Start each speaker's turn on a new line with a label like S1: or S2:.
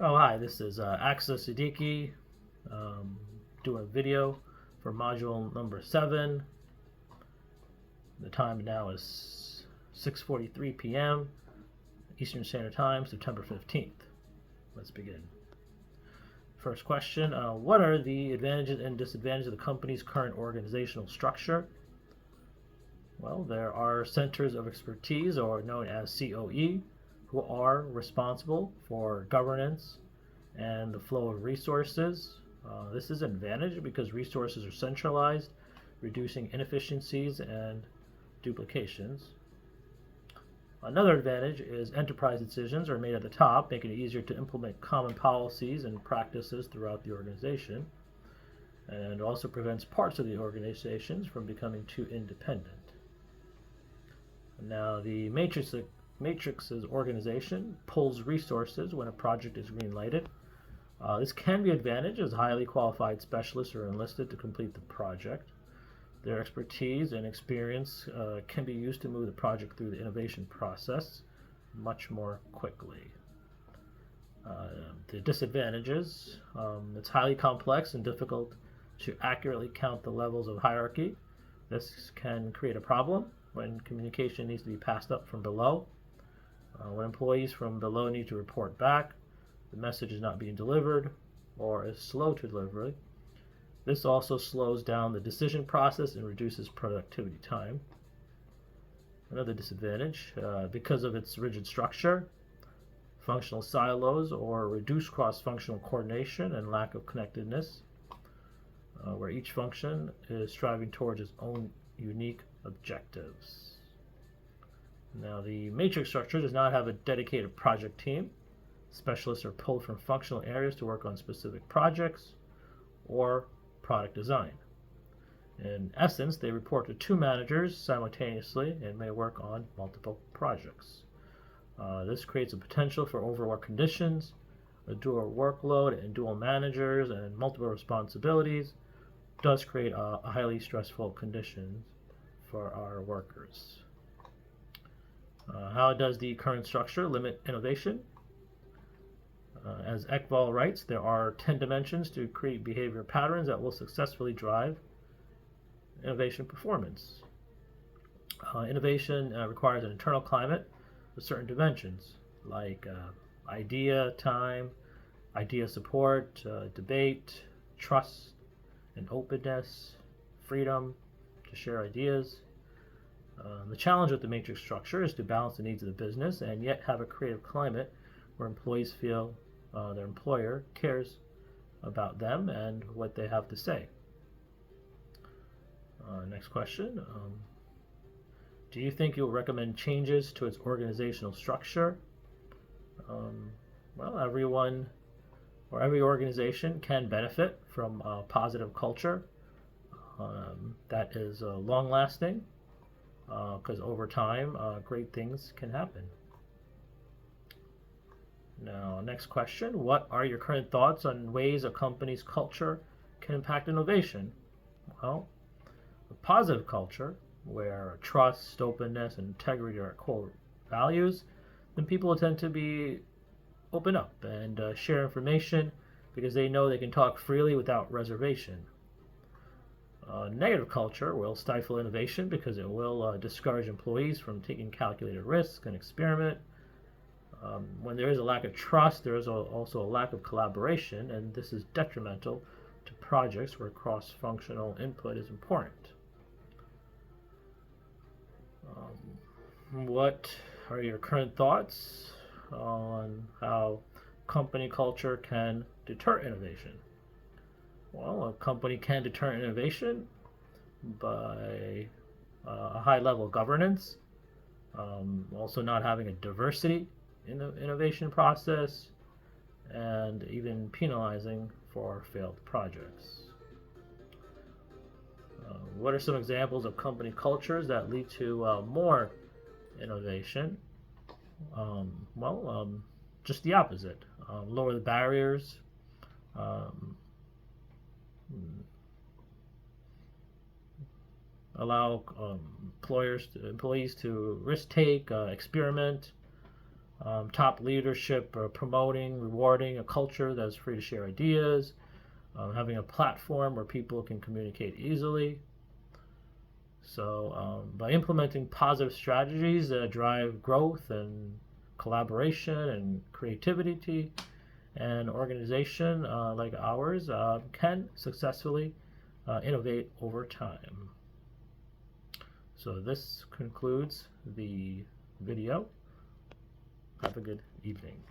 S1: Oh, hi, this is Axel Siddiqui um, doing a video for module number 7. The time now is 6:43 p.m. Eastern Standard Time, September 15th. Let's begin. First question, what are the advantages and disadvantages of the company's current organizational structure? Well, there are centers of expertise, or known as COE, who are responsible for governance and the flow of resources. This is an advantage because resources are centralized, reducing inefficiencies and duplications. Another advantage is enterprise decisions are made at the top, making it easier to implement common policies and practices throughout the organization, and also prevents parts of the organizations from becoming too independent. Now, the matrix's organization pulls resources when a project is greenlighted. This can be an advantage as highly qualified specialists are enlisted to complete the project. Their expertise and experience can be used to move the project through the innovation process much more quickly. The disadvantages, it's highly complex and difficult to accurately count the levels of hierarchy. This can create a problem when communication needs to be passed up from below. When employees from below need to report back, the message is not being delivered or is slow to delivery. This also slows down the decision process and reduces productivity time. Another disadvantage, because of its rigid structure, functional silos or reduced cross-functional coordination and lack of connectedness, where each function is striving towards its own unique objectives. Now, the matrix structure does not have a dedicated project team. Specialists are pulled from functional areas to work on specific projects or product design. In essence, they report to 2 managers simultaneously and may work on multiple projects. This creates a potential for overwork conditions, a dual workload, and dual managers and multiple responsibilities does create a highly stressful condition for our workers. How does the current structure limit innovation? As Ekval writes, there are 10 dimensions to create behavior patterns that will successfully drive innovation performance. Innovation requires an internal climate with certain dimensions like idea, time, idea support, debate, trust, and openness, freedom to share ideas. The challenge with the matrix structure is to balance the needs of the business and yet have a creative climate where employees feel their employer cares about them and what they have to say. Next question. Do you think you'll recommend changes to its organizational structure? Well, everyone or every organization can benefit from a positive culture that is long lasting, because over time, great things can happen. Now, next question. What are your current thoughts on ways a company's culture can impact innovation? Well, a positive culture where trust, openness, and integrity are core values, then people tend to be open up and share information because they know they can talk freely without reservation. Negative culture will stifle innovation because it will discourage employees from taking calculated risks and experiment. When there is a lack of trust, there is also a lack of collaboration, and this is detrimental to projects where cross-functional input is important. What are your current thoughts on how company culture can deter innovation? Well, a company can deter innovation by a high level of governance, also not having a diversity in the innovation process, and even penalizing for failed projects. What are some examples of company cultures that lead to more innovation? Well, just the opposite. Lower the barriers, um, allow employees to risk take, experiment, top leadership promoting, rewarding a culture that's free to share ideas, having a platform where people can communicate easily. So by implementing positive strategies that drive growth and collaboration and creativity, an organization like ours can successfully innovate over time. So this concludes the video. Have a good evening.